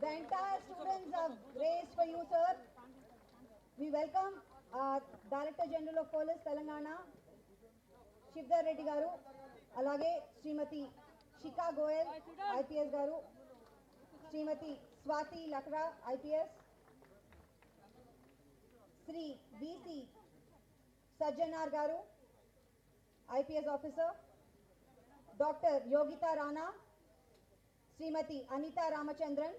The entire students are raised for you, sir. We welcome Director General of Police, Telangana, Shivdar Reddy Garu, alage Srimati Shika Goyal, IPS Garu, Srimati Swati Lakra, IPS, Sri VC Sajjanar Garu, IPS Officer, Dr. Yogita Rana, Srimati Anita Ramachandran,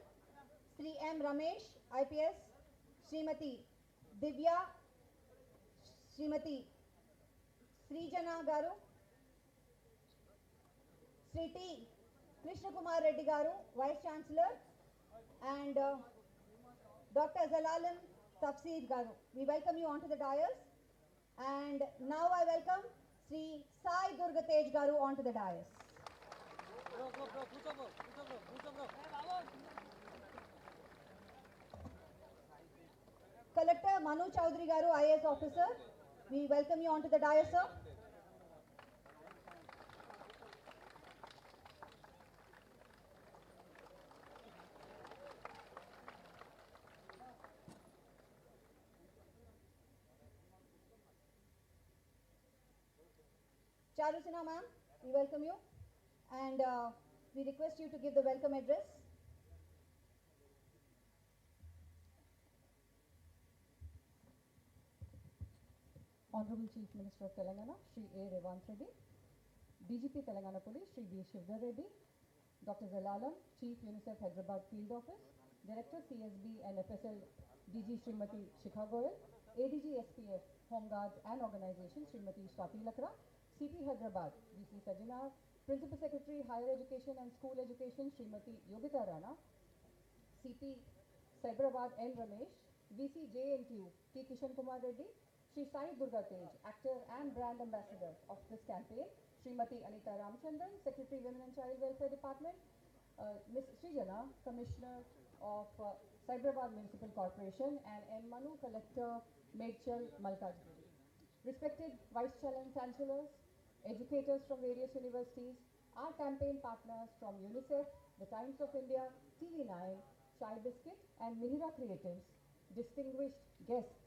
Sri M. Ramesh, IPS, Srimati Divya, Srimati Srijana Garu, Sri T. Krishna Kumar Reddy Garu, Vice Chancellor, and Dr. Zalalam Tafsir Garu. We welcome you onto the dais. And now I welcome Sri Sai Durgatej Garu onto the dais. Collector Manu Chaudhary Garu, IAS Officer. We welcome you onto the dais, sir. Charu Sinha ma'am, we welcome you, and we request you to give the welcome address. Honorable Chief Minister of Telangana, Shri A. Revant Reddy, DGP Telangana Police, Shri B. Shivdar Reddy, Dr. Zalalam, Chief UNICEF Hyderabad Field Office, Director CSB and FSL DG Srimati Shikha Goyal, ADG SPF Home Guards and Organization Srimati Swati Lakra, CP Hyderabad VC Sajjanar, Principal Secretary Higher Education and School Education Srimati Yogita Rana, CP Cyberabad N. Ramesh, VC JNQ T. Kishan Kumar Reddy, Sri Sai Durgatej, actor and brand ambassador of this campaign, Srimati Anita Ramachandran, Secretary Women and Child Welfare Department, Ms. Srijana, Commissioner of Cyberabad Municipal Corporation, and N. Manu, Collector, Medchal, Malkajgiri. Respected Vice Chancellors, educators from various universities, our campaign partners from UNICEF, The Times of India, TV9, Chai Biscuit, and Mihira Creatives, distinguished guests,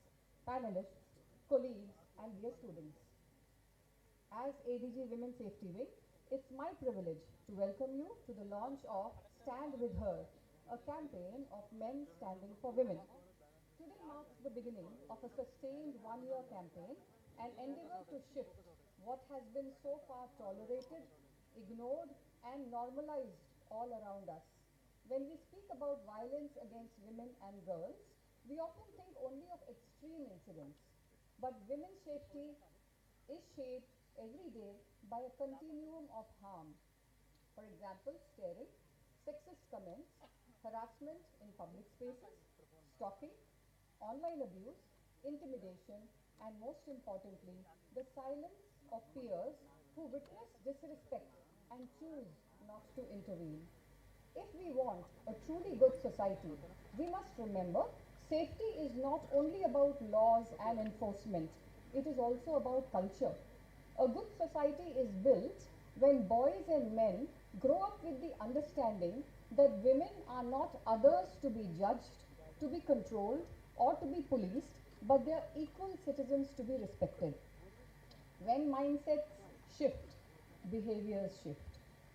panelists, colleagues, and dear students. As ADG Women Safety Wing, it's my privilege to welcome you to the launch of Stand With Her, a campaign of men standing for women. Today marks the beginning of a sustained one-year campaign, an endeavor to shift what has been so far tolerated, ignored, and normalized all around us. When we speak about violence against women and girls, we often think only of extreme incidents. But women's safety is shaped every day by a continuum of harm. For example, staring, sexist comments, harassment in public spaces, stalking, online abuse, intimidation, and most importantly, the silence of peers who witness disrespect and choose not to intervene. If we want a truly good society, we must remember safety is not only about laws and enforcement, it is also about culture. A good society is built when boys and men grow up with the understanding that women are not others to be judged, to be controlled, or to be policed, but they are equal citizens to be respected. When mindsets shift, behaviors shift.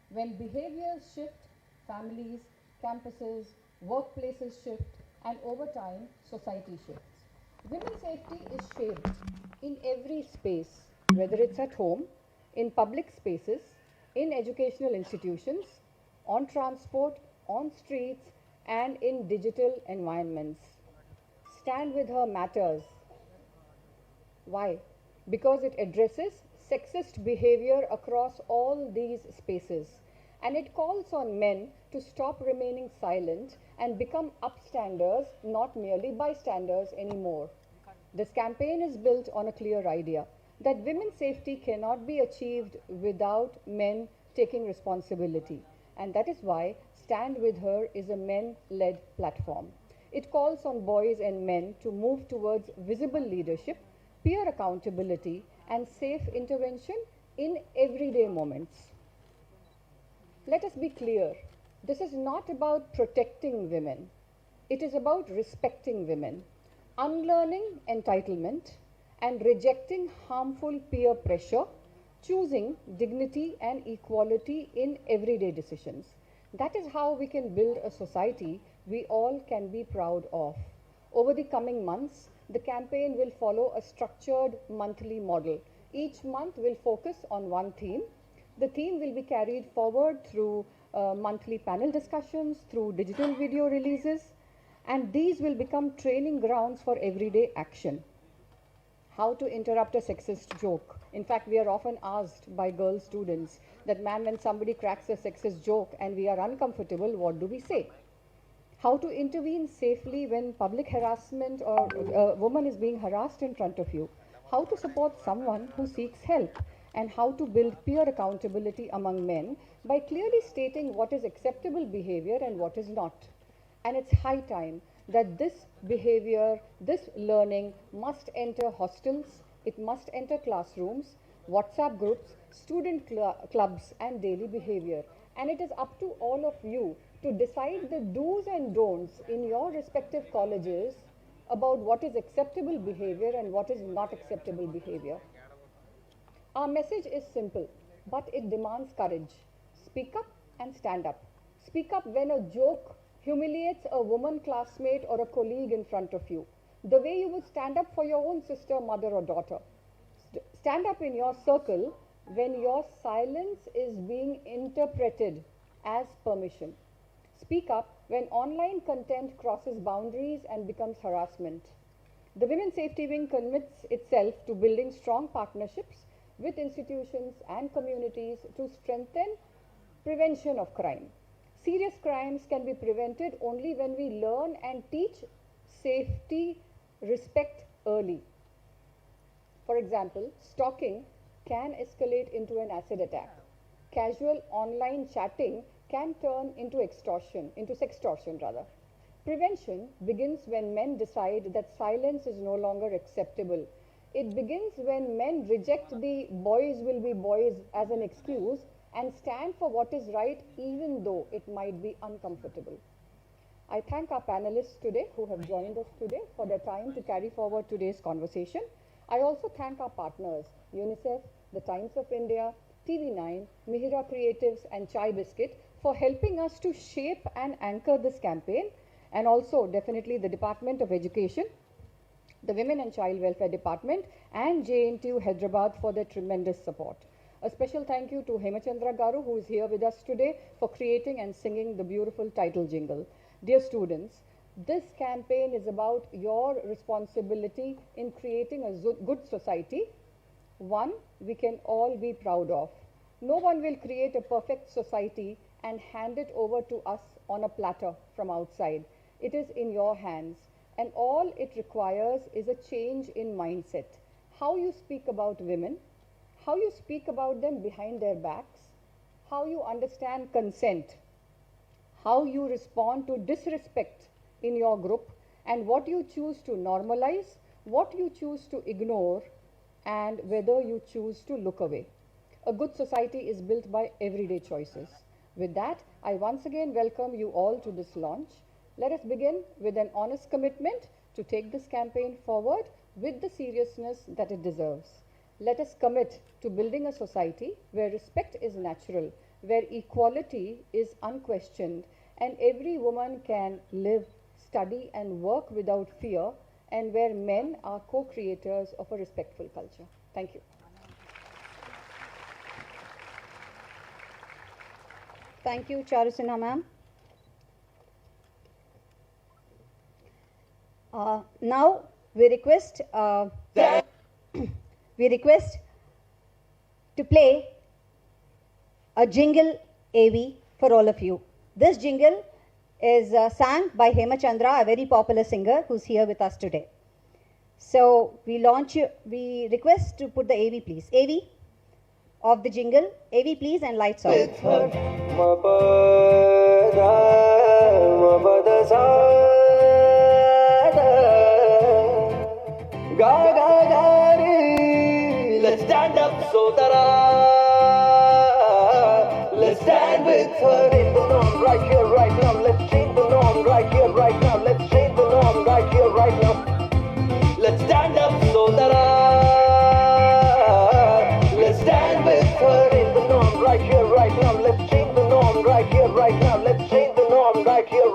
When behaviors shift, families, campuses, workplaces shift, and over time, society shifts. Women's safety is shaped in every space, whether it's at home, in public spaces, in educational institutions, on transport, on streets, and in digital environments. Stand With Her matters. Why? Because it addresses sexist behavior across all these spaces, and it calls on men to stop remaining silent and become upstanders, not merely bystanders anymore. This campaign is built on a clear idea that women's safety cannot be achieved without men taking responsibility, and that is why Stand With Her is a men-led platform. It calls on boys and men to move towards visible leadership, peer accountability, and safe intervention in everyday moments. Let us be clear, this is not about protecting women. It is about respecting women, unlearning entitlement, and rejecting harmful peer pressure, choosing dignity and equality in everyday decisions. That is how we can build a society we all can be proud of. Over the coming months, the campaign will follow a structured monthly model. Each month will focus on one theme. The theme will be carried forward through monthly panel discussions, through digital video releases, and these will become training grounds for everyday action. How to interrupt a sexist joke. In fact, we are often asked by girl students that, ma'am, when somebody cracks a sexist joke and we are uncomfortable, what do we say? How to intervene safely when public harassment or a woman is being harassed in front of you. How to support someone who seeks help, and how to build peer accountability among men by clearly stating what is acceptable behavior and what is not. And it's high time that this behavior, this learning must enter hostels, it must enter classrooms, WhatsApp groups, student clubs, and daily behavior. And it is up to all of you to decide the do's and don'ts in your respective colleges about what is acceptable behavior and what is not acceptable behavior. Our message is simple, but it demands courage. Speak up and stand up. Speak up when a joke humiliates a woman classmate or a colleague in front of you, the way you would stand up for your own sister, mother, or daughter. Stand up in your circle when your silence is being interpreted as permission. Speak up when online content crosses boundaries and becomes harassment. The Women's Safety Wing commits itself to building strong partnerships with institutions and communities to strengthen prevention of crime. Serious crimes can be prevented only when we learn and teach safety, respect early. For example, stalking can escalate into an acid attack. Casual online chatting can turn into sextortion rather. Prevention begins when men decide that silence is no longer acceptable. It begins when men reject the boys will be boys as an excuse and stand for what is right even though it might be uncomfortable. I thank our panelists today who have joined us today for their time to carry forward today's conversation. I also thank our partners, UNICEF, the Times of India, TV9, Mihira Creatives, and Chai Biscuit for helping us to shape and anchor this campaign, and also definitely the Department of Education, the Women and Child Welfare Department, and JNTU Hyderabad for their tremendous support. A special thank you to Hemachandra Garu, who is here with us today, for creating and singing the beautiful title jingle. Dear students, this campaign is about your responsibility in creating a good society, one we can all be proud of. No one will create a perfect society and hand it over to us on a platter from outside. It is in your hands, and all it requires is a change in mindset. How you speak about women, how you speak about them behind their backs, how you understand consent, how you respond to disrespect in your group, and what you choose to normalize, what you choose to ignore, and whether you choose to look away. A good society is built by everyday choices. With that, I once again welcome you all to this launch. Let us begin with an honest commitment to take this campaign forward with the seriousness that it deserves. Let us commit to building a society where respect is natural, where equality is unquestioned, and every woman can live, study, and work without fear, and where men are co-creators of a respectful culture. Thank you. Thank you, Charu Sinha ma'am. Now we request to play a jingle AV for all of you. This jingle is sang by Hemachandra, a very popular singer who's here with us today. So we request to put the AV please. AV of the jingle. AV please, and lights off. Let's stand up, Sodara. Let's stand with her. Change the norm right here, right now. Let's change the norm right here, right now. Let's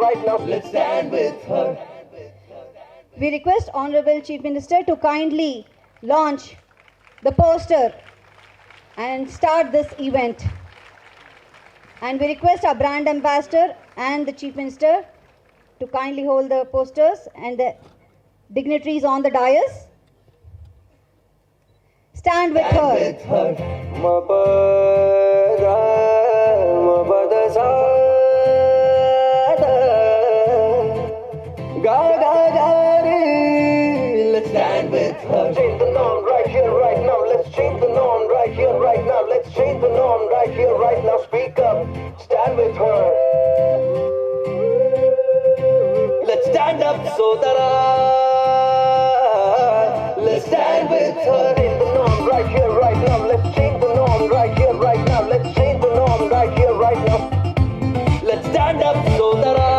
right now. Let's stand with her. We request Honorable Chief Minister to kindly launch the poster and start this event. And we request our brand ambassador and the Chief Minister to kindly hold the posters and the dignitaries on the dais. Stand with her. With her. Mapada, mapada sa, ga ga ga re. Let's stand with her. Change the norm right here, right now. Let's change the norm right here, right now. Let's change the norm right here, right now. Speak up. Stand with her. Let's stand up, Sodara. Let's stand with her. Change the norm right here, right now. Let's change the norm right here, right now. Let's change the norm right here, right now. Let's stand up, Sodara.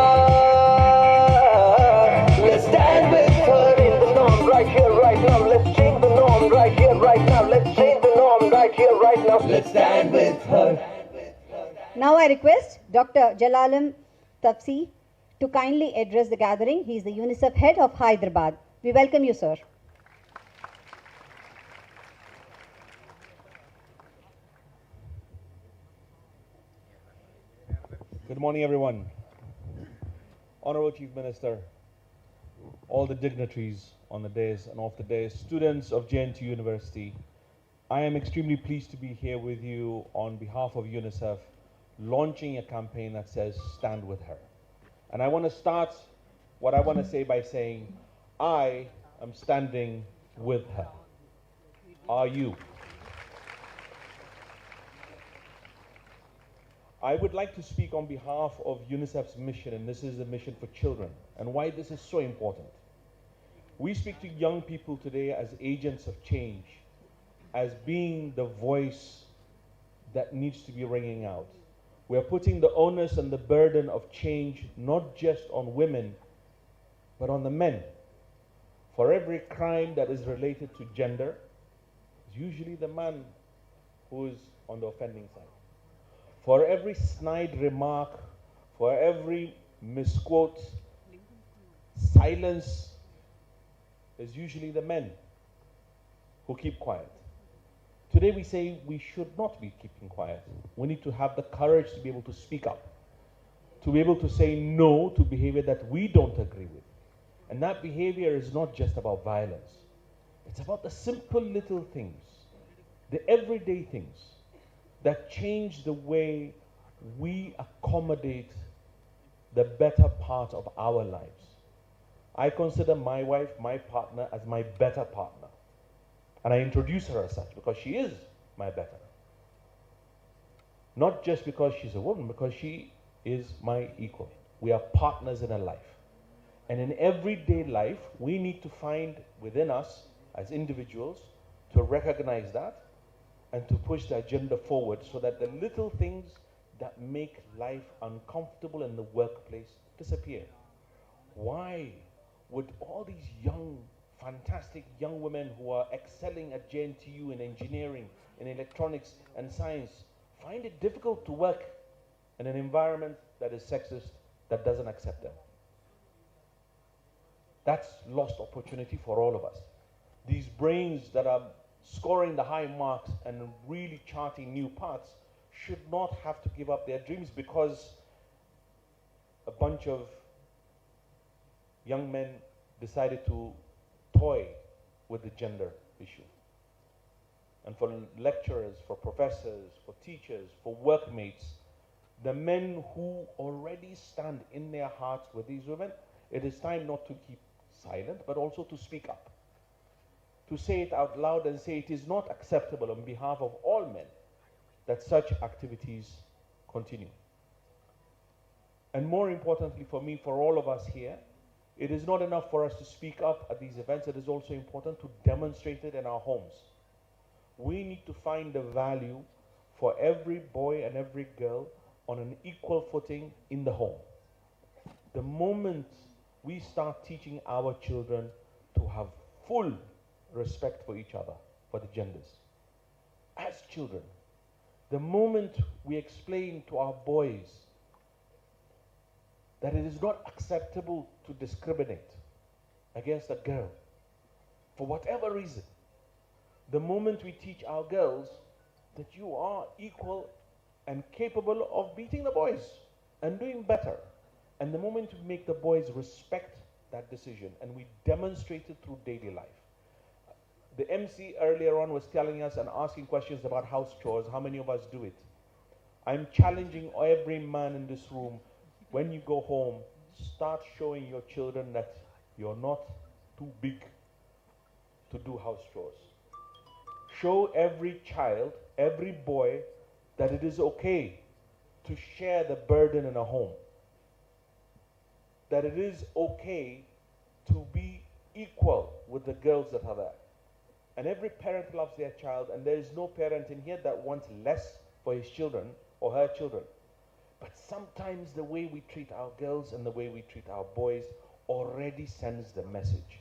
Let's stand with her. Change the norm right here, right now. Let's change the norm right here, right now. Let's change the norm right here, right now. Let's stand with her. Now I request Dr. Jalalam Tafsi to kindly address the gathering. He is the UNICEF head of Hyderabad. We welcome you, sir. Good morning, everyone. Honorable Chief Minister, all the dignitaries on the dais and off the dais, students of JNTU University, I am extremely pleased to be here with you on behalf of UNICEF, launching a campaign that says, stand with her. And I want to start what I want to say by saying, I am standing with her. Are you? I would like to speak on behalf of UNICEF's mission, and this is a mission for children, and why this is so important. We speak to young people today as agents of change, as being the voice that needs to be ringing out. We're putting the onus and the burden of change not just on women, but on the men. For every crime that is related to gender, it's usually the man who is on the offending side. For every snide remark, for every misquote, silence is usually the men who keep quiet. Today we say we should not be keeping quiet. We need to have the courage to be able to speak up, to be able to say no to behavior that we don't agree with. And that behavior is not just about violence. It's about the simple little things, the everyday things that change the way we accommodate the better part of our lives. I consider my wife, my partner, as my better partner. And I introduce her as such because she is my better. Not just because she's a woman, because she is my equal. We are partners in a life. And in everyday life, we need to find within us as individuals to recognize that and to push the agenda forward so that the little things that make life uncomfortable in the workplace disappear. Why would all these young, fantastic young women who are excelling at JNTU in engineering, in electronics and science, find it difficult to work in an environment that is sexist, that doesn't accept them? That's lost opportunity for all of us. These brains that are scoring the high marks and really charting new paths should not have to give up their dreams because a bunch of young men decided to toy with the gender issue. And for lecturers, for professors, for teachers, for workmates, the men who already stand in their hearts with these women, it is time not to keep silent, but also to speak up. To say it out loud and say it is not acceptable on behalf of all men that such activities continue. And more importantly for me, for all of us here, it is not enough for us to speak up at these events, it is also important to demonstrate it in our homes. We need to find the value for every boy and every girl on an equal footing in the home. The moment we start teaching our children to have full respect for each other, for the genders, as children, the moment we explain to our boys that it is not acceptable to discriminate against a girl for whatever reason. The moment we teach our girls that you are equal and capable of beating the boys and doing better, and the moment we make the boys respect that decision and we demonstrate it through daily life. The MC earlier on was telling us and asking questions about house chores, how many of us do it? I'm challenging every man in this room, when you go home, start showing your children that you're not too big to do house chores. Show every child, every boy, that it is okay to share the burden in a home. That it is okay to be equal with the girls that are there. And every parent loves their child, and there is no parent in here that wants less for his children or her children. But sometimes the way we treat our girls and the way we treat our boys already sends the message.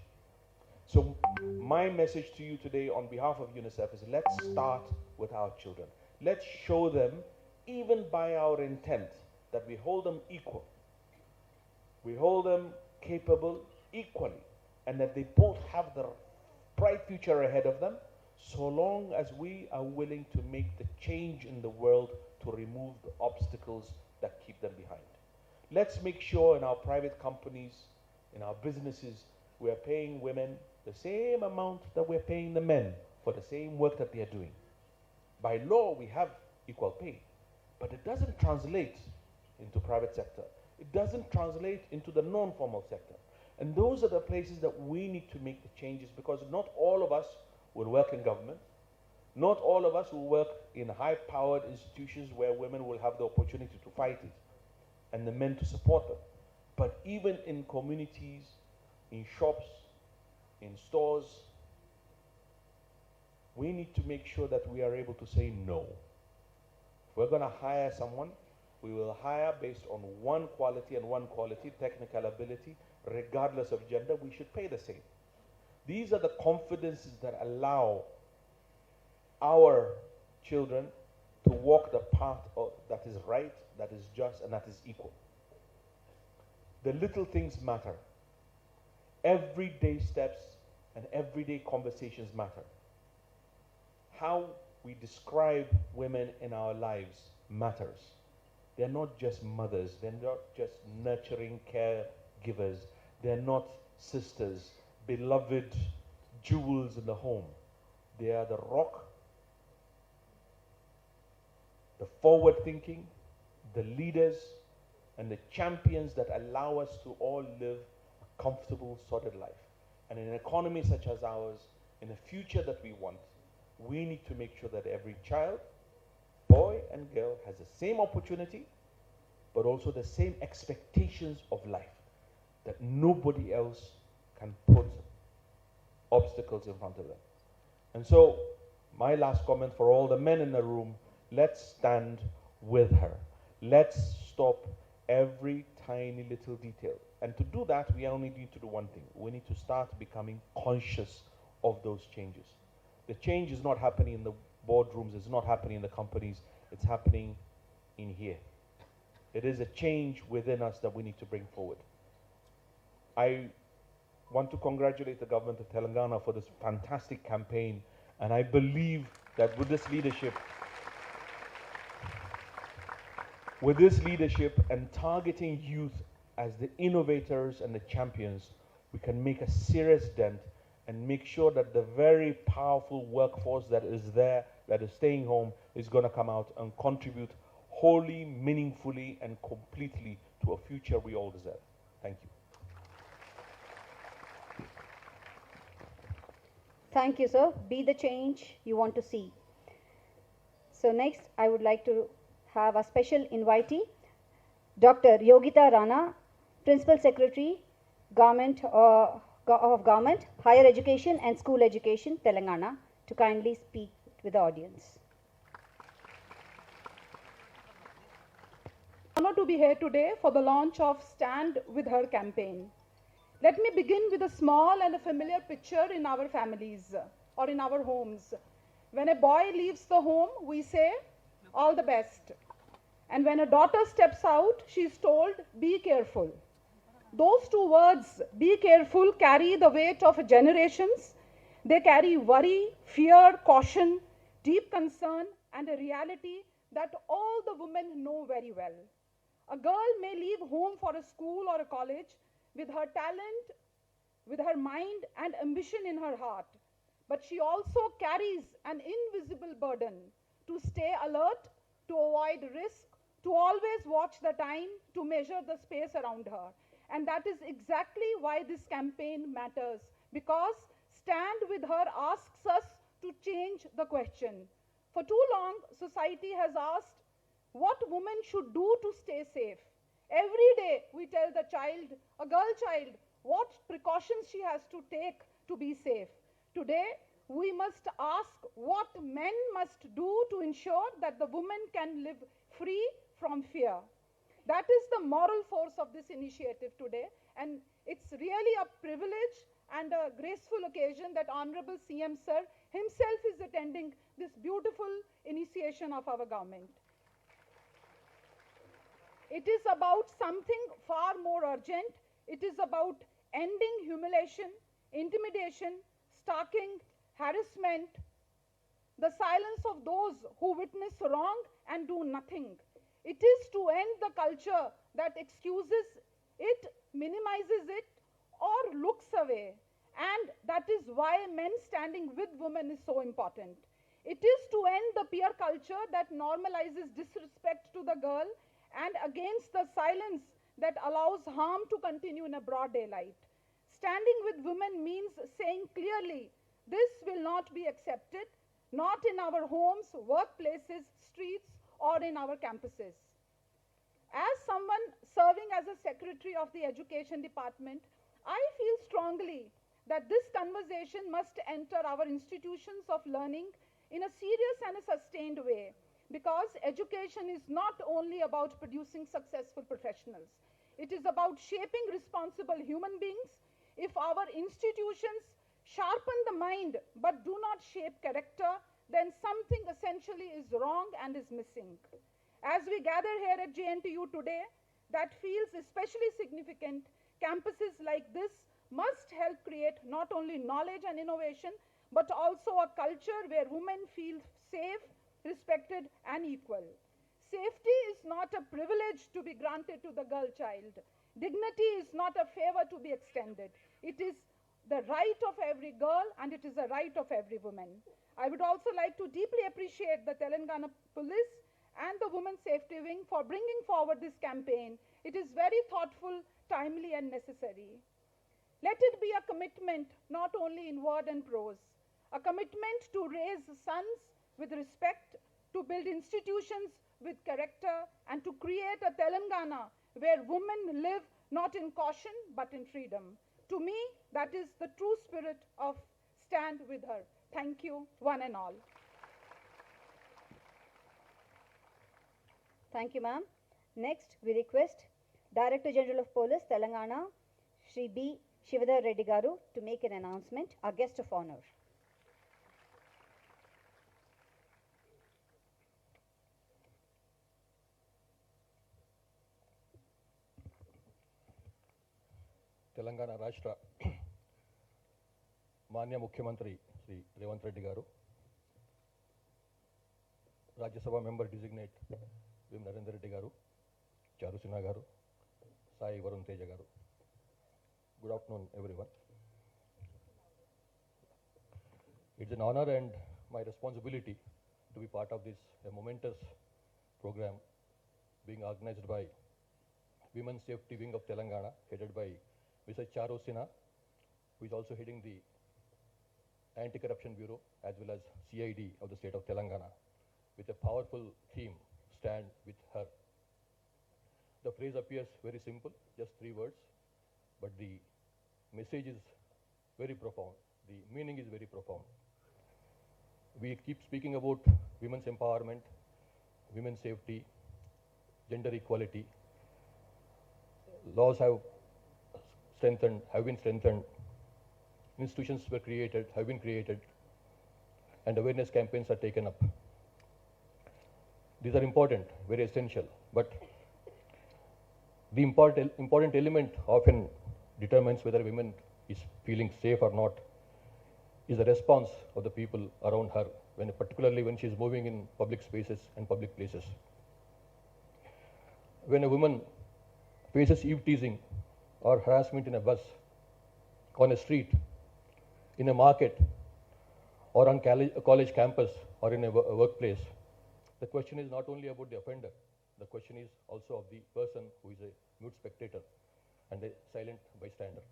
So my message to you today on behalf of UNICEF is, let's start with our children. Let's show them, even by our intent, that we hold them equal. We hold them capable equally, and that they both have the bright future ahead of them, so long as we are willing to make the change in the world to remove the obstacles that keep them behind. Let's make sure in our private companies, in our businesses, we are paying women the same amount that we're paying the men for the same work that they are doing. By law, we have equal pay, but it doesn't translate into private sector. It doesn't translate into the non-formal sector. And those are the places that we need to make the changes, because not all of us will work in government. Not all of us will work in high-powered institutions where women will have the opportunity to fight it and the men to support them. But even in communities, in shops, in stores, we need to make sure that we are able to say no. If we're going to hire someone, we will hire based on one quality and one quality, technical ability, regardless of gender. We should pay the same. These are the confidences that allow our children to walk the path that is right, that is just, and that is equal. The little things matter. Everyday steps and everyday conversations matter. How we describe women in our lives matters. They're not just mothers. They're not just nurturing caregivers. They're not sisters, beloved jewels in the home. They are the rock, the forward thinking, the leaders, and the champions that allow us to all live a comfortable, sorted life. And in an economy such as ours, in a future that we want, we need to make sure that every child, boy and girl, has the same opportunity, but also the same expectations of life, that nobody else can put obstacles in front of them. And so, my last comment for all the men in the room, let's stand with her. Let's stop every tiny little detail. And to do that, we only need to do one thing. We need to start becoming conscious of those changes. The change is not happening in the boardrooms, it's not happening in the companies, it's happening in here. It is a change within us that we need to bring forward. I want to congratulate the government of Telangana for this fantastic campaign, and I believe that with this leadership and targeting youth as the innovators and the champions, we can make a serious dent and make sure that the very powerful workforce that is there, that is staying home, is going to come out and contribute wholly, meaningfully, and completely to a future we all deserve. Thank you. Thank you, sir. Be the change you want to see. So next, I would like to have a special invitee, Dr. Yogita Rana, Principal Secretary, Government of Government, Higher Education and School Education, Telangana, to kindly speak with the audience. Honor to be here today for the launch of Stand With Her campaign. Let me begin with a small and a familiar picture in our families or in our homes. When a boy leaves the home, we say, all the best. And when a daughter steps out, she is told, be careful. Those two words, be careful, carry the weight of generations. They carry worry, fear, caution, deep concern, and a reality that all the women know very well. A girl may leave home for a school or a college with her talent, with her mind and ambition in her heart, but she also carries an invisible burden to stay alert, to avoid risk, to always watch the time, to measure the space around her. And that is exactly why this campaign matters, because Stand With Her asks us to change the question. For too long, society has asked what women should do to stay safe. Every day we tell the child, a girl child, what precautions she has to take to be safe. Today, we must ask what men must do to ensure that the woman can live free from fear. That is the moral force of this initiative today, and it's really a privilege and a graceful occasion that Honorable CM Sir himself is attending this beautiful initiation of our government. It is about something far more urgent. It is about ending humiliation, intimidation, stalking, harassment, the silence of those who witness wrong and do nothing. It is to end the culture that excuses it, minimizes it, or looks away. And that is why men standing with women is so important. It is to end the peer culture that normalizes disrespect to the girl and against the silence that allows harm to continue in a broad daylight. Standing with women means saying clearly, this will not be accepted, not in our homes, workplaces, streets, or in our campuses. As someone serving as a secretary of the Education Department, I feel strongly that this conversation must enter our institutions of learning in a serious and a sustained way, because education is not only about producing successful professionals. It is about shaping responsible human beings. If our institutions sharpen the mind but do not shape character, then something essentially is wrong and is missing. As we gather here at JNTU today, that feels especially significant. Campuses like this must help create not only knowledge and innovation, but also a culture where women feel safe, respected, and equal. Safety is not a privilege to be granted to the girl child. Dignity is not a favor to be extended. It is the right of every girl, and it is a right of every woman. I would also like to deeply appreciate the Telangana Police and the Women's Safety Wing for bringing forward this campaign. It is very thoughtful, timely, and necessary. Let it be a commitment, not only in word and prose, a commitment to raise sons with respect, to build institutions with character, and to create a Telangana where women live not in caution but in freedom. To me, that is the true spirit of Stand With Her. Thank you, one and all. Thank you, ma'am. Next, we request Director General of Police, Telangana, Shri B. Shivadhar Reddy Garu, to make an announcement, our guest of honor. Telangana రాష్ట్ర మాన్య ముఖ్యమంత్రి శ్రీ రేవంత్ రెడ్డి గారు, Rajya Sabha member designate వి నరేందర్ రెడ్డి గారు, చారు సిన్హా గారు, సాయి వరుణ్ తేజ గారు, good afternoon everyone. It's an honor and my responsibility to be part of this momentous program being organized by Women's Safety Wing of Telangana, headed by Mrs. Charu Sinha, who is also heading the Anti-Corruption Bureau as well as CID of the state of Telangana, with a powerful theme, Stand With Her. The phrase appears very simple, just 3 words, but the message is very profound. The meaning is very profound. We keep speaking about women's empowerment, women's safety, gender equality. Laws have been strengthened, institutions have been created, and awareness campaigns are taken up. These are important, very essential, but the important element often determines whether a woman is feeling safe or not is the response of the people around her, particularly when she is moving in public spaces and public places. When a woman faces eve teasing or harassment in a bus, on a street, in a market, or on college campus, or in a workplace, the question is not only about the offender, the question is also of the person who is a mute spectator and a silent bystander.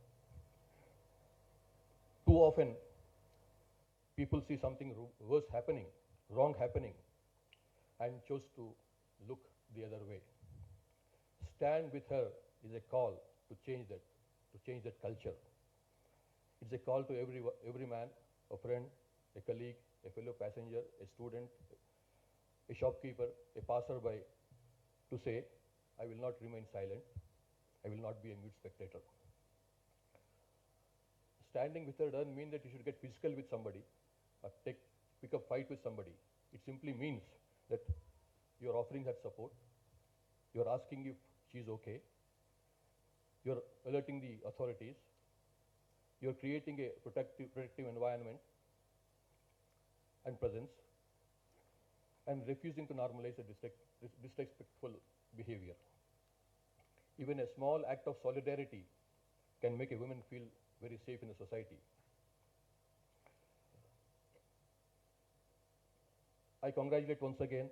Too often, people see something worse happening, wrong happening, and choose to look the other way. Stand with her is a call to change that culture. It's a call to every man, a friend, a colleague, a fellow passenger, a student, a shopkeeper, a passerby, to say, I will not remain silent, I will not be a mute spectator. Standing with her doesn't mean that you should get physical with somebody or pick up fight with somebody. It simply means that you're offering her support, you're asking if she's okay, you're alerting the authorities, you're creating a protective environment and presence, and refusing to normalize a disrespectful behavior. Even a small act of solidarity can make a woman feel very safe in the society. I congratulate once again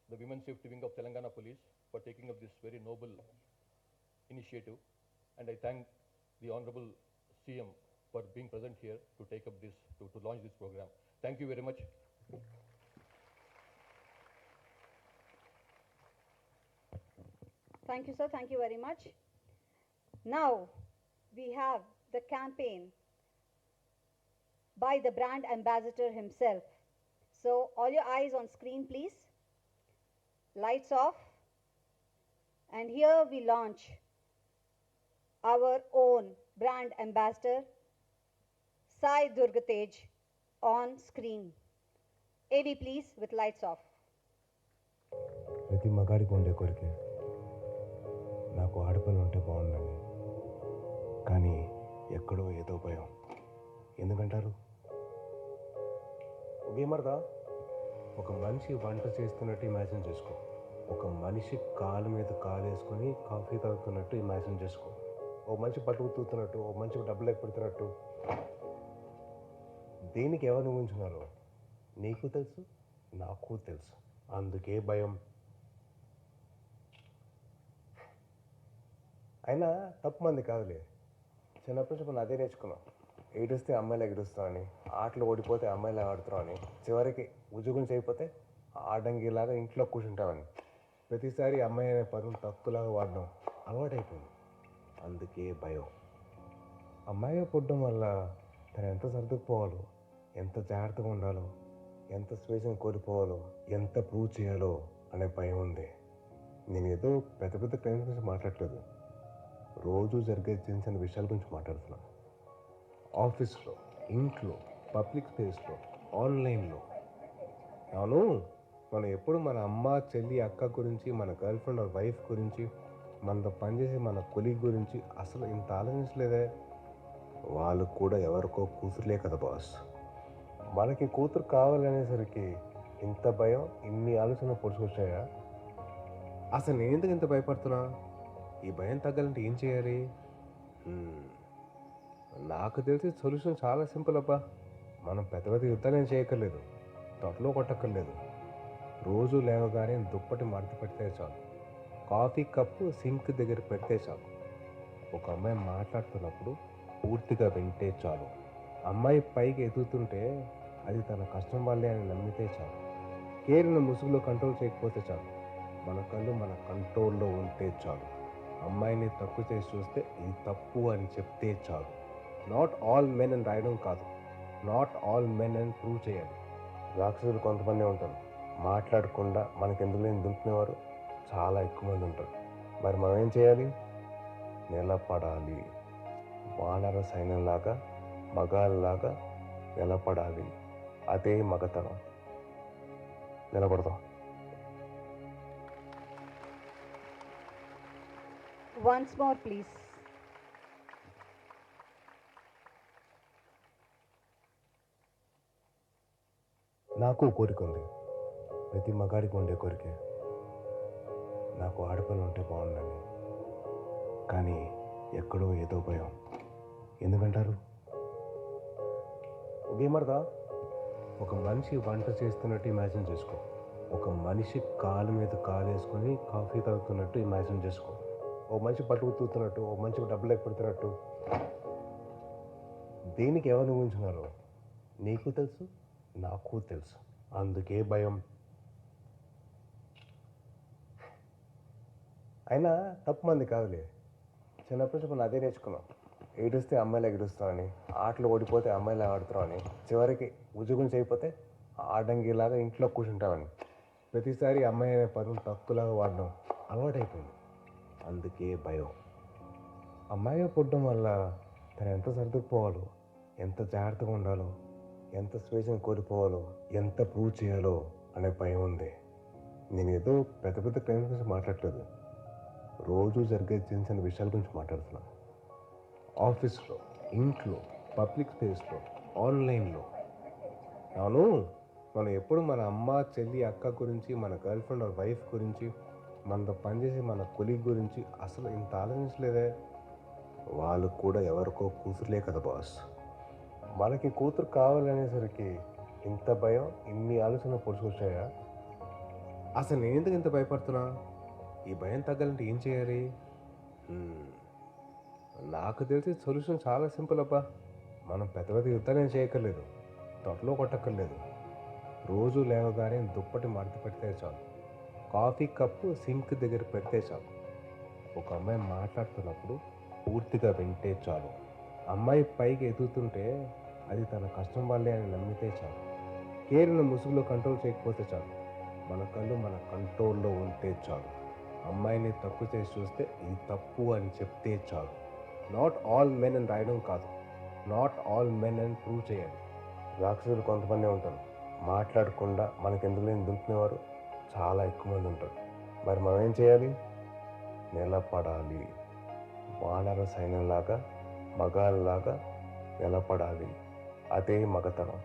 the Women's Safety Wing of Telangana Police for taking up this very noble initiative, and I thank the Honorable CM for being present here to take up this, to launch this program. Thank you very much. Thank you, sir. Thank you very much. Now, we have the campaign by the brand ambassador himself. So, all your eyes on screen, please. Lights off. And here we launch our own brand ambassador, Sai Durgatej, on screen. AV, please, with lights off. ప్రతి మగాడికి ఉండే కోరికే నాకు ఆడపిల్ల ఉంటే బాగుండని, కానీ ఎక్కడో ఏదో భయం. ఎందుకంటారు? ఏమర్థా? ఒక మనిషి వంట చేస్తున్నట్టు ఇమాజిన్ చేసుకో, ఒక మనిషి కాలు మీద కాలు వేసుకొని కాఫీ తాగుతున్నట్టు ఇమాజిన్ చేసుకో, ఒక మనిషి పట్టుకు తూతున్నట్టు, ఒక మనిషికి డబ్బులు పెడుతున్నట్టు. దేనికి ఎవరిని ఊహించున్నారో నీకు తెలుసు, నాకు తెలుసు. అందుకే భయం. అయినా తప్పు మంది కాదులే. చిన్నప్పటి నుంచి మనం అదే నేర్చుకున్నాం. ఏడుస్తే అమ్మాయిలు ఎగురుస్తామని, ఆటలు ఓడిపోతే అమ్మాయిలు ఆడుతామని, చివరికి ఉద్యోగం చేయకపోతే ఆడంగిలాగా ఇంట్లో కూర్చుంటామని. ప్రతిసారి అమ్మాయి అనే పదం తక్కువలాగా వాడడం అలవాటైపోయింది. అందుకే భయం. అమ్మాయిగా పుట్టడం వల్ల తను ఎంత సర్దుకుపోవాలో, ఎంత జాగ్రత్తగా ఉండాలో, ఎంత స్వేచ్ఛను కోల్పోవాలో, ఎంత ప్రూవ్ చేయాలో అనే భయం ఉంది. నేను ఏదో పెద్ద పెద్ద క్రైమ్స్ గురించి మాట్లాడలేదు, రోజు జరిగే చిన్న చిన్న విషయాల గురించి మాట్లాడుతున్నాను. ఆఫీస్లో, ఇంట్లో, పబ్లిక్ స్పేస్లో, ఆన్లైన్లో. మనం ఎప్పుడు మన అమ్మ, చెల్లి, అక్క గురించి, మన గర్ల్ ఫ్రెండ్ ఆర్ వైఫ్ గురించి, మనతో పనిచేసే మన కొలీగ్ గురించి అసలు ఇంత ఆలోచించలేదే. వాళ్ళు కూడా ఎవరికో కూతురులే కదా బాస్. మనకి కూతురు కావాలనేసరికి ఇంత భయం, ఇన్ని ఆలోచనలు పొడుచుకొచ్చాయా? అసలు నేను ఎందుకు ఇంత భయపడుతున్నా? ఈ భయం తగ్గాలంటే ఏం చేయాలి? నాకు తెలిసి సొల్యూషన్ చాలా సింపుల్ అబ్బా. మనం పెద్ద పెద్ద యుద్ధాలు ఏం చేయక్కర్లేదు, తొట్టలో కొట్టక్కర్లేదు. రోజు లేవగానే దుప్పటి మడత పెడితే చాలు, కాఫీ కప్పు సింక్ దగ్గర పెడితే చాలు, ఒక అమ్మాయి మాట్లాడుతున్నప్పుడు పూర్తిగా వింటే చాలు, అమ్మాయి పైకి ఎదుగుతుంటే అది తన కష్టం వల్లే అని నమ్మితే చాలు, కేరిన ముసుగులో కంట్రోల్ చేయకపోతే చాలు, మన కళ్ళు మన కంట్రోల్లో ఉంటే చాలు, అమ్మాయిని తప్పు చేసి చూస్తే ఇది తప్పు అని చెప్తే చాలు. నాట్ ఆల్ మెన్ అని రాయడం కాదు, నాట్ ఆల్ మెన్ అని ప్రూవ్ చేయాలి. రాక్షసులు కొంతమంది ఉంటారు, మాట్లాడకుండా మనకెందుకు లేని దుంకునేవారు చాలా ఎక్కువ మంది ఉంటారు. మరి మనం ఏం చేయాలి? నిలబడాలి. వానర సైన్యంలాగా, మగాళ్ళలాగా నిలబడాలి. అదే మగతనం. నిలబడదాం. once more, please. నాకు కోరిక ఉంది, ప్రతి మగాడికి ఉండే కోరికే, నాకు ఆడపిల్ల ఉంటే బాగుందని. కానీ ఎక్కడో ఏదో భయం. ఎందుకంటారు? ఏమడదా? ఒక మనిషి వంట చేస్తున్నట్టు ఇమాజిన్ చేసుకో. ఒక మనిషి కాలు మీద కాలు వేసుకొని కాఫీ తాగుతున్నట్టు ఇమాజిన్ చేసుకో. ఓ మనిషి పట్టుకు తూతున్నట్టు, ఓ మనిషికి డబ్బులు ఎక్కడుతున్నట్టు. దేనికి ఎవరు ఊహించున్నారో నీకు తెలుసు, నాకు తెలుసు. అందుకే భయం. అయినా తప్పు మంది కాదులే. చిన్నప్పటి నుంచి మనం అదే నేర్చుకున్నాం. ఏడుస్తే అమ్మాయిలు ఎగుడుస్తామని, ఆటలు ఓడిపోతే అమ్మాయిలు ఆడుతామని, చివరికి ఉద్యోగం చేయకపోతే ఆడంగిలాగా ఇంట్లో కూర్చుంటామని. ప్రతిసారి అమ్మాయి అనే పదం తక్కువలాగా వాడడం అలవాటైపోయింది. అందుకే భయం. అమ్మాయిగా పుట్టడం వల్ల తను ఎంత సర్దుకుపోవాలో, ఎంత జాగ్రత్తగా ఉండాలో, ఎంత స్వేచ్ఛను కోల్పోవాలో, ఎంత ప్రూవ్ చేయాలో అనే భయం ఉంది. నేను ఏదో పెద్ద పెద్ద క్రైమ్స్ గురించి మాట్లాడలేదు, రోజు జరిగే చిన్న చిన్న విషయాల గురించి మాట్లాడుతున్నాను. ఆఫీస్లో, ఇంట్లో, పబ్లిక్ స్పేస్లో, ఆన్లైన్లో. అవును, మనం ఎప్పుడు మన అమ్మ, చెల్లి, అక్క గురించి, మన గర్ల్ ఫ్రెండ్ ఆర్ వైఫ్ గురించి, మనతో పనిచేసే మన కొలీగ్ గురించి అసలు ఇంత ఆలోచించలేదే. వాళ్ళు కూడా ఎవరికో కూతురులే కదా బాస్. మనకి కూతురు కావాలనేసరికి ఇంత భయం, ఇన్ని ఆలోచనలు పొడుచుకొచ్చాయా? అసలు నేను ఎందుకు ఇంత భయపడుతున్నా? ఈ భయం తగ్గాలంటే ఏం చేయాలి? నాకు తెలిసి సొల్యూషన్ చాలా సింపుల్ అబ్బా. మనం పెద్ద పెద్ద యుద్ధాలు చేయక్కర్లేదు, తొట్టలో కొట్టక్కర్లేదు. రోజు లేవగానే దుప్పటి మడత పెడితే చాలు, కాఫీ కప్పు సింక్ దగ్గర పెడితే చాలు, ఒక అమ్మాయి మాట్లాడుతున్నప్పుడు పూర్తిగా వింటే చాలు, అమ్మాయి పైకి ఎదుగుతుంటే అది తన కష్టం వల్లే అని నమ్మితే చాలు, కేరును ముసుగులో కంట్రోల్ చేయకపోతే చాలు, మన కళ్ళు మన కంట్రోల్లో ఉంటే చాలు, అమ్మాయిని తప్పు చేసి చూస్తే ఇది తప్పు అని చెప్తే చాలు. నాట్ ఆల్ మెన్ అని రాయడం కాదు, నాట్ ఆల్ మెన్ అని ప్రూవ్ చేయాలి. రాక్షసులు కొంతమంది ఉంటారు, మాట్లాడకుండా మనకెందుకు లేని దుంకునేవారు చాలా ఎక్కువ మంది ఉంటారు. మరి మనం ఏం చేయాలి? నిలబడాలి. వానర సైన్యంలాగా, మగాళ్ళలాగా నిలబడాలి. అదే మగతనం.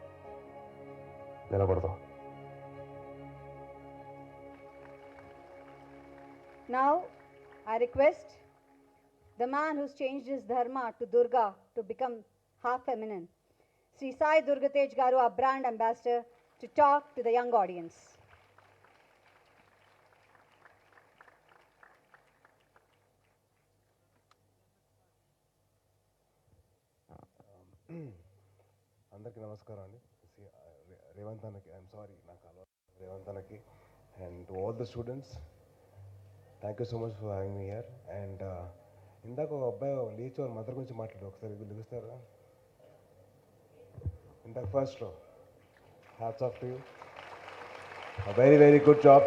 నిలబడదాం. Now, I request the man who's changed his dharma to Durga to become half feminine, Sri Sai Durgatej Garu, our brand ambassador, to talk to the young audience. అందరికీ నమస్కారం అండి. రేవంత్ అన్నకి, ఐఎమ్ సారీ, నాకు అలవాటు రేవంత్ అన్నకి, and to all the students, thank you so much for having me here. And ఇందాక ఒక అబ్బాయి లేచి వాళ్ళ మదర్ గురించి మాట్లాడు, ఒకసారి పిలుస్తారా? ఇందాక first row, hats off to you, very very good job.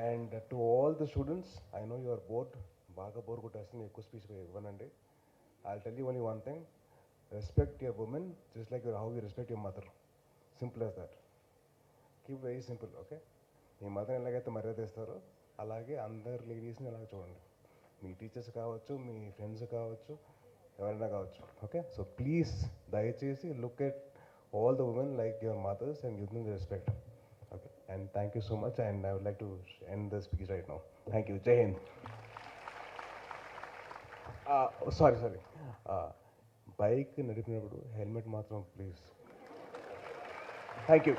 And to all the students, I know you are bored, బాగా బోర్ కొట్టేస్తుంది, ఎక్కువ స్పీచ్ ఇవ్వనండి. I'll tell you only one thing, respect your woman just like how you respect your mother. Simple as that. Keep very simple, okay? Me mother ఎలాగైతే మర్యాద ఇస్తారో అలాగే అందరు లేడీస్ని అలాగే చూడండి. మీ టీచర్స్ కావచ్చు, మీ ఫ్రెండ్స్ కావచ్చు, ఎవరైనా కావచ్చు, ఓకే? సో ప్లీజ్ దయచేసి look at all the women like your mothers and give them the respect, okay? And thank you so much, and I would like to end the speech right now. Thank you. జై Hind. Sorry, bike నడిపినప్పుడు helmet మాత్రం please. Thank you.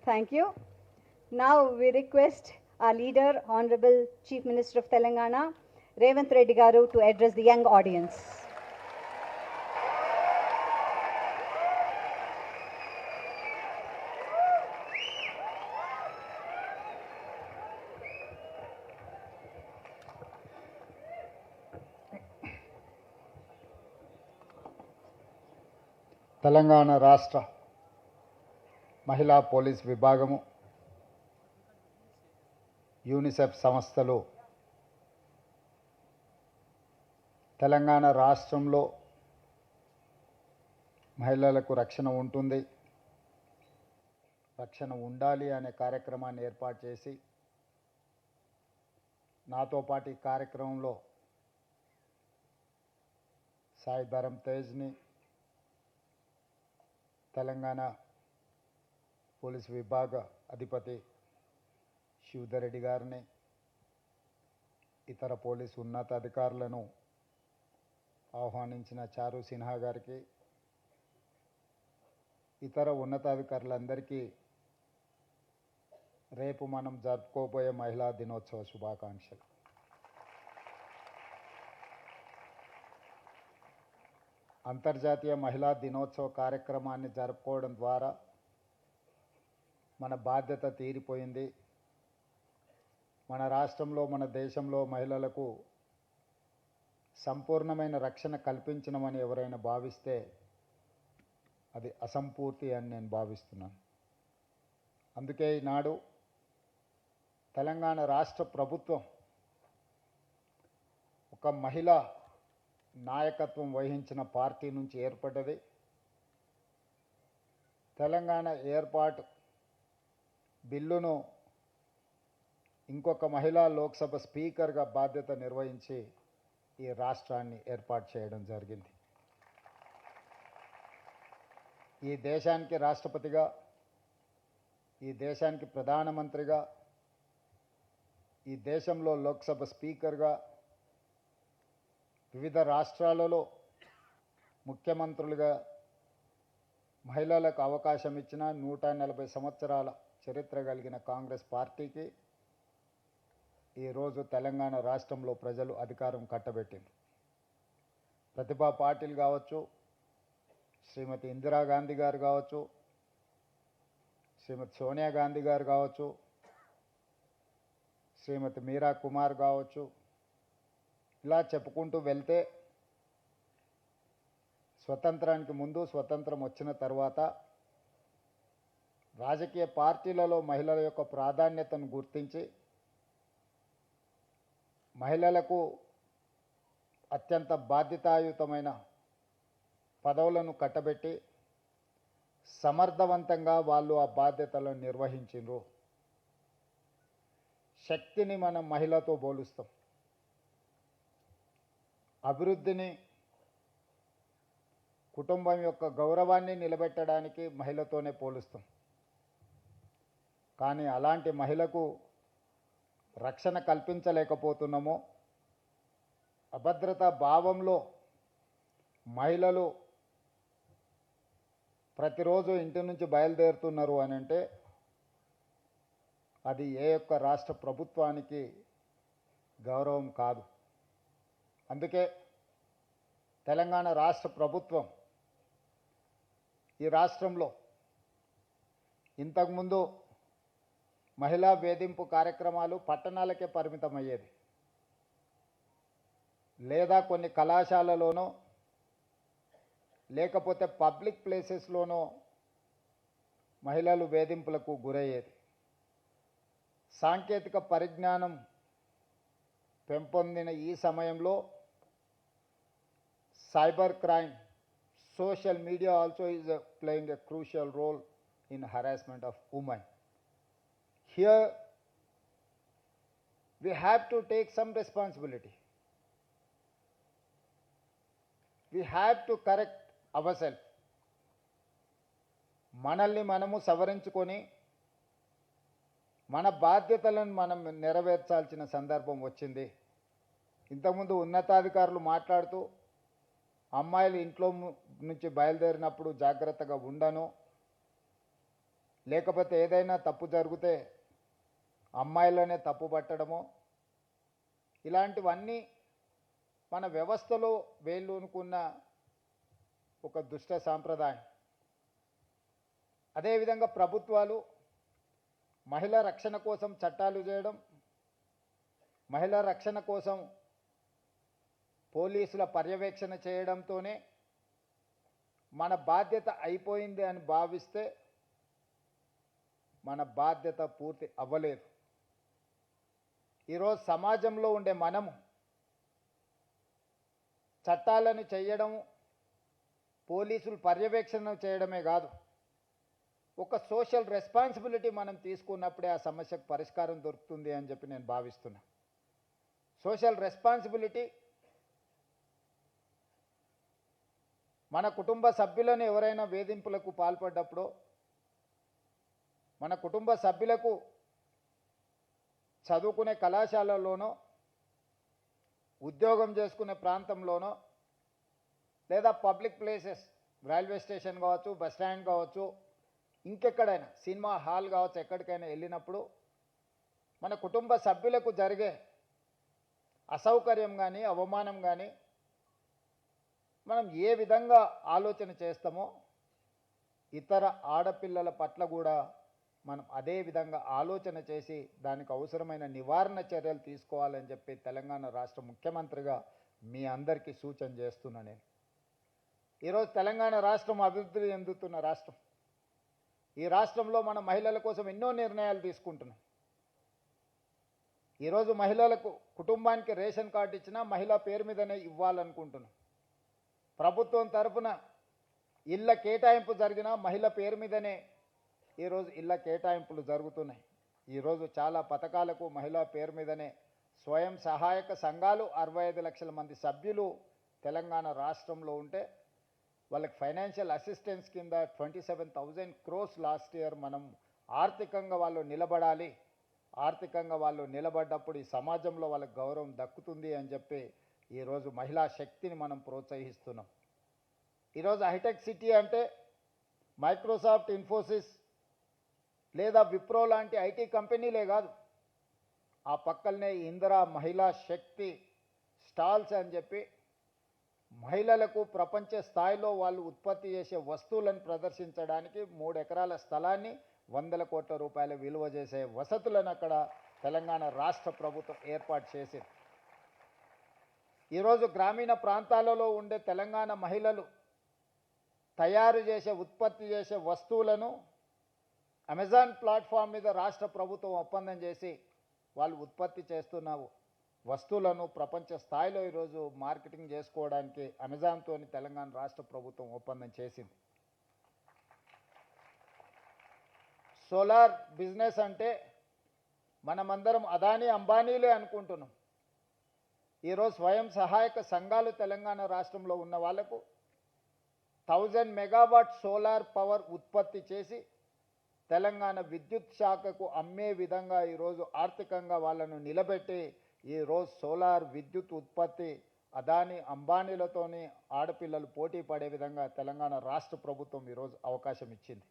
Thank you. Now we request our leader, Honorable Chief Minister of Telangana, Revanth Reddy Garu, to address the young audience. Telangana రాష్ట్ర మహిళా police విభాగము, UNICEF సంస్థలు తెలంగాణ రాష్ట్రంలో మహిళలకు రక్షణ ఉంటుంది, రక్షణ ఉండాలి అనే కార్యక్రమాన్ని ఏర్పాటు చేసి నాతో పాటు ఈ కార్యక్రమంలో సాయి ధరమ్ తేజ్ని, తెలంగాణ పోలీస్ విభాగ అధిపతి శివధర్ రెడ్డి గారిని, ఇతర పోలీసు ఉన్నతాధికారులను ఆహ్వానించిన చారు సిన్హా గారికి, ఇతర ఉన్నతాధికారులందరికీ రేపు మనం జరుపుకోబోయే మహిళా దినోత్సవ శుభాకాంక్షలు. అంతర్జాతీయ మహిళా దినోత్సవ కార్యక్రమాన్ని జరుపుకోవడం ద్వారా మన బాధ్యత తీరిపోయింది. మన రాష్ట్రంలో, మన దేశంలో మహిళలకు సంపూర్ణమైన రక్షణ కల్పించమని ఎవరైనా భావిస్తే అది అసంపూర్తి అని నేను భావిస్తున్నాను. అందుకే ఈనాడు తెలంగాణ రాష్ట్ర ప్రభుత్వం ఒక మహిళా నాయకత్వం వహించిన పార్టీ నుంచి ఏర్పడ్డది. తెలంగాణ ఏర్పాటు బిల్లును ఇంకొక మహిళా లోక్సభ స్పీకర్గా బాధ్యత నిర్వహించి ఈ రాష్ట్రాన్ని ఏర్పాటు చేయడం జరిగింది. ఈ దేశానికి రాష్ట్రపతిగా, ఈ దేశానికి ప్రధానమంత్రిగా, ఈ దేశంలో లోక్సభ స్పీకర్గా, వివిధ రాష్ట్రాలలో ముఖ్యమంత్రులుగా మహిళలకు అవకాశం ఇచ్చిన 140 సంవత్సరాల చరిత్ర కలిగిన కాంగ్రెస్ పార్టీకి ఈరోజు తెలంగాణ రాష్ట్రంలో ప్రజలు అధికారం కట్టబెట్టింది. ప్రతిభా పాటిల్ కావచ్చు, శ్రీమతి ఇందిరాగాంధీ గారు కావచ్చు, శ్రీమతి సోనియా గాంధీ గారు కావచ్చు, శ్రీమతి మీరా కుమార్ కావచ్చు, ఇలా చెప్పుకుంటూ వెళ్తే స్వతంత్రానికి ముందు, స్వతంత్రం వచ్చిన తర్వాత రాజకీయ పార్టీలలో మహిళల యొక్క ప్రాధాన్యతను గుర్తించి మహిళలకు అత్యంత బాధ్యతాయుతమైన పదవులను కట్టబెట్టి సమర్థవంతంగా వాళ్ళు ఆ బాధ్యతలను నిర్వహించిండ్రు. శక్తిని మనం మహిళతో పోలుస్తాం, అభివృద్ధిని, కుటుంబం యొక్క గౌరవాన్ని నిలబెట్టడానికి మహిళతోనే పోలుస్తాం. కానీ అలాంటి మహిళకు రక్షణ కల్పించలేకపోతున్నామో, అభద్రతా భావంలో మహిళలు ప్రతిరోజు ఇంటి నుంచి బయలుదేరుతున్నారు అని అంటే అది ఏ యొక్క రాష్ట్ర ప్రభుత్వానికి గౌరవం కాదు. అందుకే తెలంగాణ రాష్ట్ర ప్రభుత్వం ఈ రాష్ట్రంలో ఇంతకుముందు మహిళా వేధింపు కార్యక్రమాలు పట్టణాలకే పరిమితమయ్యేది, లేదా కొన్ని కళాశాలలోనో లేకపోతే పబ్లిక్ ప్లేసెస్లోనో మహిళలు వేధింపులకు గురయ్యేది. సాంకేతిక పరిజ్ఞానం పెంపొందిన ఈ సమయంలో cyber crime, social media also is playing a crucial role in harassment of women. Here we have to take some responsibility. We have to correct ourselves. మనల్ని మనము సవరించుకొని మన బాధ్యతలను మనం నెరవేర్చాల్సిన సందర్భం వచ్చింది. ఇంతకుముందు ఉన్నతాధికారులు మాట్లాడుతూ అమ్మాయిలు ఇంట్లో నుంచి బయలుదేరినప్పుడు జాగ్రత్తగా ఉండను, లేకపోతే ఏదైనా తప్పు జరిగితే అమ్మాయిలనే తప్పు పట్టడము, ఇలాంటివన్నీ మన వ్యవస్థలో వేళ్ళూనుకున్న ఒక దుష్ట సాంప్రదాయం. అదేవిధంగా ప్రభుత్వాలు మహిళా రక్షణ కోసం చట్టాలు చేయడం, మహిళా రక్షణ కోసం పోలీసుల పర్యవేక్షణ చేయడంతోనే మన బాధ్యత అయిపోయింది అని భావిస్తే మన బాధ్యత పూర్తి అవ్వలేదు. ఈరోజు సమాజంలో ఉండే మనము చట్టాలను చేయడం, పోలీసులు పర్యవేక్షణ చేయడమే కాదు, ఒక సోషల్ రెస్పాన్సిబిలిటీ మనం తీసుకున్నప్పుడే ఆ సమస్యకు పరిష్కారం దొరుకుతుంది అని చెప్పి నేను భావిస్తున్నా. సోషల్ రెస్పాన్సిబిలిటీ మన కుటుంబ సభ్యులను ఎవరైనా వేధింపులకు పాల్పడ్డప్పుడు, మన కుటుంబ సభ్యులకు చదువుకునే కళాశాలలోనో ఉద్యోగం చేసుకునే ప్రాంతంలోనో లేదా పబ్లిక్ ప్లేసెస్ రైల్వే స్టేషన్ కావచ్చు, బస్ స్టాండ్ కావచ్చు, ఇంకెక్కడైనా సినిమా హాల్ కావచ్చు, ఎక్కడికైనా వెళ్ళినప్పుడు మన కుటుంబ సభ్యులకు జరిగే అసౌకర్యం కానీ అవమానం కానీ మనం ఏ విధంగా ఆలోచన చేస్తామో ఇతర ఆడపిల్లల పట్ల కూడా మనం అదే విధంగా ఆలోచన చేసి దానికి అవసరమైన నివారణ చర్యలు తీసుకోవాలని చెప్పి తెలంగాణ రాష్ట్ర ముఖ్యమంత్రిగా మీ అందరికీ సూచన చేస్తున్నా నేను. ఈరోజు తెలంగాణ రాష్ట్రం అభివృద్ధి చెందుతున్న రాష్ట్రం. ఈ రాష్ట్రంలో మన మహిళల కోసం ఎన్నో నిర్ణయాలు తీసుకుంటున్నాం. ఈరోజు మహిళలకు కుటుంబానికి రేషన్ కార్డు ఇచ్చినా మహిళ పేరు మీదనే ఇవ్వాలనుకుంటున్నాం. ప్రభుత్వం తరఫున ఇళ్ళ కేటాయింపు జరిగినా మహిళ పేరు మీదనే ఈరోజు ఇళ్ళ కేటాయింపులు జరుగుతున్నాయి. ఈరోజు చాలా పథకాలకు మహిళా పేరు మీదనే స్వయం సహాయక సంఘాలు 65 లక్షల మంది సభ్యులు తెలంగాణ రాష్ట్రంలో ఉంటే వాళ్ళకి ఫైనాన్షియల్ అసిస్టెన్స్ కింద 27,000 crores లాస్ట్ ఇయర్ మనం ఆర్థికంగా వాళ్ళు నిలబడాలి, ఆర్థికంగా వాళ్ళు నిలబడ్డప్పుడు ఈ సమాజంలో వాళ్ళకి గౌరవం దక్కుతుంది అని చెప్పి ఈరోజు మహిళా శక్తిని మనం ప్రోత్సహిస్తున్నాం. ఈరోజు హైటెక్ సిటీ అంటే మైక్రోసాఫ్ట్, ఇన్ఫోసిస్ లేదా విప్రో లాంటి ఐటీ కంపెనీలే కాదు, ఆ పక్కనే ఇందిరా మహిళా శక్తి స్టాల్స్ అని చెప్పి మహిళలకు ప్రపంచ స్థాయిలో వాళ్ళు ఉత్పత్తి చేసే వస్తువులను ప్రదర్శించడానికి 3 ఎకరాల స్థలాన్ని 100 కోట్ల రూపాయల విలువ చేసే వసతులను అక్కడ తెలంగాణ రాష్ట్ర ప్రభుత్వం ఏర్పాటు చేసింది. ఈరోజు గ్రామీణ ప్రాంతాలలో ఉండే తెలంగాణ మహిళలు తయారు చేసే ఉత్పత్తి చేసే వస్తువులను అమెజాన్ ప్లాట్ఫామ్ మీద రాష్ట్ర ప్రభుత్వం ఒప్పందం చేసి వాళ్ళు ఉత్పత్తి చేస్తున్న వస్తువులను ప్రపంచ స్థాయిలో ఈరోజు మార్కెటింగ్ చేసుకోవడానికి అమెజాన్తో తెలంగాణ రాష్ట్ర ప్రభుత్వం ఒప్పందం చేసింది. సోలార్ బిజినెస్ అంటే మనమందరం అదానీ అంబానీలే అనుకుంటున్నాం. ఈరోజు స్వయం సహాయక సంఘాలు తెలంగాణ రాష్ట్రంలో ఉన్న వాళ్లకు 1000 మెగావాట్ సోలార్ పవర్ ఉత్పత్తి చేసి తెలంగాణ విద్యుత్ శాఖకు అమ్మే విధంగా ఈరోజు ఆర్థికంగా వాళ్ళను నిలబెట్టి ఈరోజు సోలార్ విద్యుత్ ఉత్పత్తి అదానీ అంబానీలతోని ఆడపిల్లలు పోటీ పడే విధంగా తెలంగాణ రాష్ట్ర ప్రభుత్వం ఈరోజు అవకాశం ఇచ్చింది.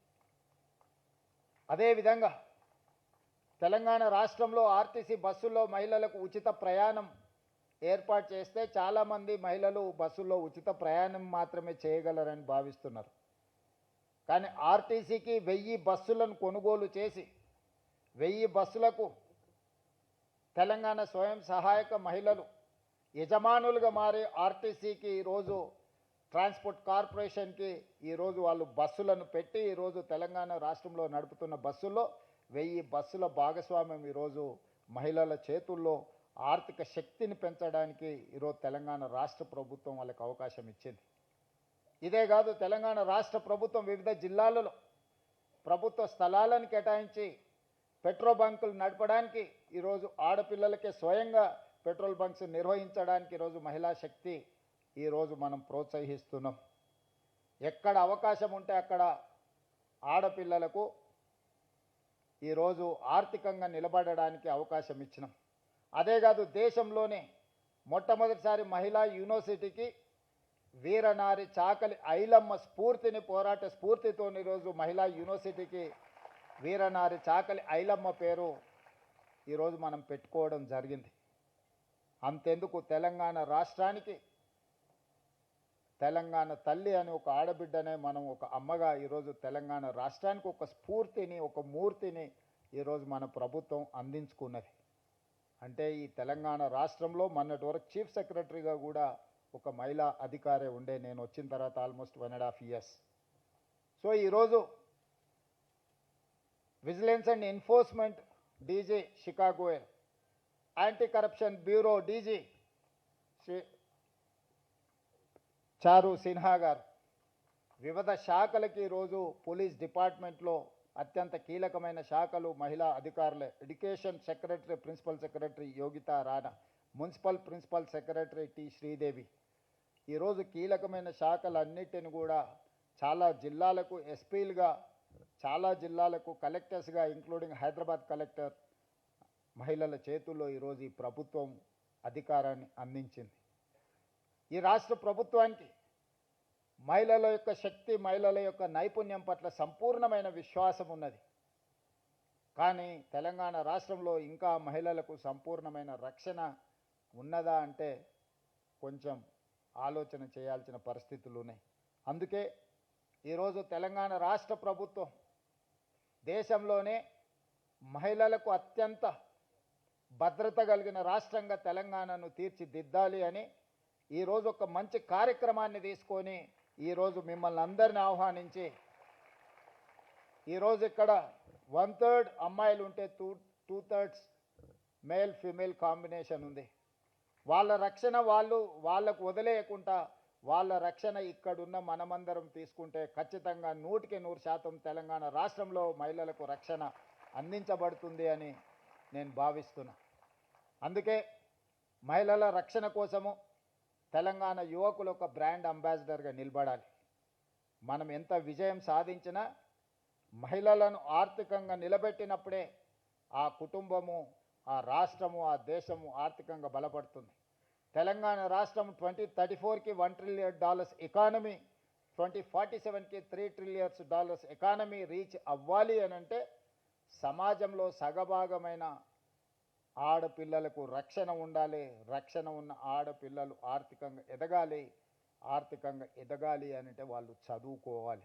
అదేవిధంగా తెలంగాణ రాష్ట్రంలో ఆర్టీసీ బస్సుల్లో మహిళలకు ఉచిత ప్రయాణం ఏర్పాటు చేస్తే చాలామంది మహిళలు బస్సుల్లో ఉచిత ప్రయాణం మాత్రమే చేయగలరని భావిస్తున్నారు. కానీ ఆర్టీసీకి 1000 బస్సులను కొనుగోలు చేసి 1000 బస్సులకు తెలంగాణ స్వయం సహాయక మహిళలు యజమానులుగా మారి ఆర్టీసీకి ఈరోజు ట్రాన్స్పోర్ట్ కార్పొరేషన్కి ఈరోజు వాళ్ళు బస్సులను పెట్టి ఈరోజు తెలంగాణ రాష్ట్రంలో నడుపుతున్న బస్సుల్లో 1000 బస్సుల భాగస్వామ్యం ఈరోజు మహిళల చేతుల్లో ఆర్థిక శక్తిని పెంచడానికి ఈరోజు తెలంగాణ రాష్ట్ర ప్రభుత్వం వాళ్ళకి అవకాశం ఇచ్చింది. ఇదే కాదు, తెలంగాణ రాష్ట్ర ప్రభుత్వం వివిధ జిల్లాలలో ప్రభుత్వ స్థలాలను కేటాయించి పెట్రోల్ బంకులు నడపడానికి ఈరోజు ఆడపిల్లలకే స్వయంగా పెట్రోల్ బంక్స్ నిర్వహించడానికి ఈరోజు మహిళా శక్తి ఈరోజు మనం ప్రోత్సహిస్తున్నాం. ఎక్కడ అవకాశం ఉంటే అక్కడ ఆడపిల్లలకు ఈరోజు ఆర్థికంగా నిలబడడానికి అవకాశం ఇచ్చినాం. అదే కాదు, దేశంలోనే మొట్టమొదటిసారి మహిళా యూనివర్సిటీకి వీరనారి చాకలి ఐలమ్మ స్ఫూర్తిని పోరాట స్ఫూర్తితో ఈరోజు మహిళా యూనివర్సిటీకి వీరనారి చాకలి ఐలమ్మ పేరు ఈరోజు మనం పెట్టుకోవడం జరిగింది. అంతెందుకు, తెలంగాణ రాష్ట్రానికి తెలంగాణ తల్లి అని ఒక ఆడబిడ్డనే మనం ఒక అమ్మగా ఈరోజు తెలంగాణ రాష్ట్రానికి ఒక స్ఫూర్తిని ఒక మూర్తిని ఈరోజు మన ప్రభుత్వం అందించుకున్నది. అంటే ఈ తెలంగాణ రాష్ట్రంలో మొన్నటి వరకు చీఫ్ సెక్రటరీగా కూడా ఒక మహిళా అధికారి ఉండే, నేను వచ్చిన తర్వాత ఆల్మోస్ట్ 1.5 years. సో ఈరోజు vigilance and enforcement DG Shikha Goyal, anti corruption bureau DG Shri Charu Sinha గారు వివిధ శాఖలకి ఈరోజు పోలీస్ డిపార్ట్మెంట్లో అత్యంత కీలకమైన శాఖలు మహిళా అధికారులే. Education secretary principal secretary Yogita Rana, municipal principal secretary T Sridevi. ఈరోజు కీలకమైన శాఖలన్నిటిని కూడా చాలా జిల్లాలకు ఎస్పీలుగా, చాలా జిల్లాలకు కలెక్టర్స్గా, ఇంక్లూడింగ్ హైదరాబాద్ కలెక్టర్ మహిళల చేతుల్లో ఈరోజు ఈ ప్రభుత్వం అధికారాన్ని అందించింది. ఈ రాష్ట్ర ప్రభుత్వానికి మహిళల యొక్క శక్తి, మహిళల యొక్క నైపుణ్యం పట్ల సంపూర్ణమైన విశ్వాసం ఉన్నది. కానీ తెలంగాణ రాష్ట్రంలో ఇంకా మహిళలకు సంపూర్ణమైన రక్షణ ఉన్నదా అంటే కొంచెం ఆలోచన చేయాల్సిన పరిస్థితులు ఉన్నాయి. అందుకే ఈరోజు తెలంగాణ రాష్ట్ర ప్రభుత్వం దేశంలోనే మహిళలకు అత్యంత భద్రత కలిగిన రాష్ట్రంగా తెలంగాణను తీర్చిదిద్దాలి అని ఈరోజు ఒక మంచి కార్యక్రమాన్ని తీసుకొని ఈరోజు మిమ్మల్ని అందరిని ఆహ్వానించి, ఈరోజు ఇక్కడ 1/3 అమ్మాయిలు ఉంటే 2/3 మేల్ ఫీమేల్ కాంబినేషన్ ఉంది. వాళ్ళ రక్షణ వాళ్ళకు వదిలేయకుండా వాళ్ళ రక్షణ ఇక్కడున్న మనమందరం తీసుకుంటే ఖచ్చితంగా 100% తెలంగాణ రాష్ట్రంలో మహిళలకు రక్షణ అందించబడుతుంది అని నేను భావిస్తున్నా. అందుకే మహిళల రక్షణ కోసము తెలంగాణ యువకులు ఒక బ్రాండ్ అంబాసిడర్గా నిలబడాలి. మనం ఎంత విజయం సాధించినా మహిళలను ఆర్థికంగా నిలబెట్టినప్పుడే ఆ కుటుంబము, ఆ రాష్ట్రము, ఆ దేశము ఆర్థికంగా బలపడుతుంది. తెలంగాణ రాష్ట్రం 2034కి $1 trillion ఎకానమీ, 2047కి $3 trillion ఎకానమీ రీచ్ అవ్వాలి అని అంటే సమాజంలో సగభాగమైన ఆడపిల్లలకు రక్షణ ఉండాలి. రక్షణ ఉన్న ఆడపిల్లలు ఆర్థికంగా ఎదగాలి. ఆర్థికంగా ఎదగాలి అంటే వాళ్ళు చదువుకోవాలి.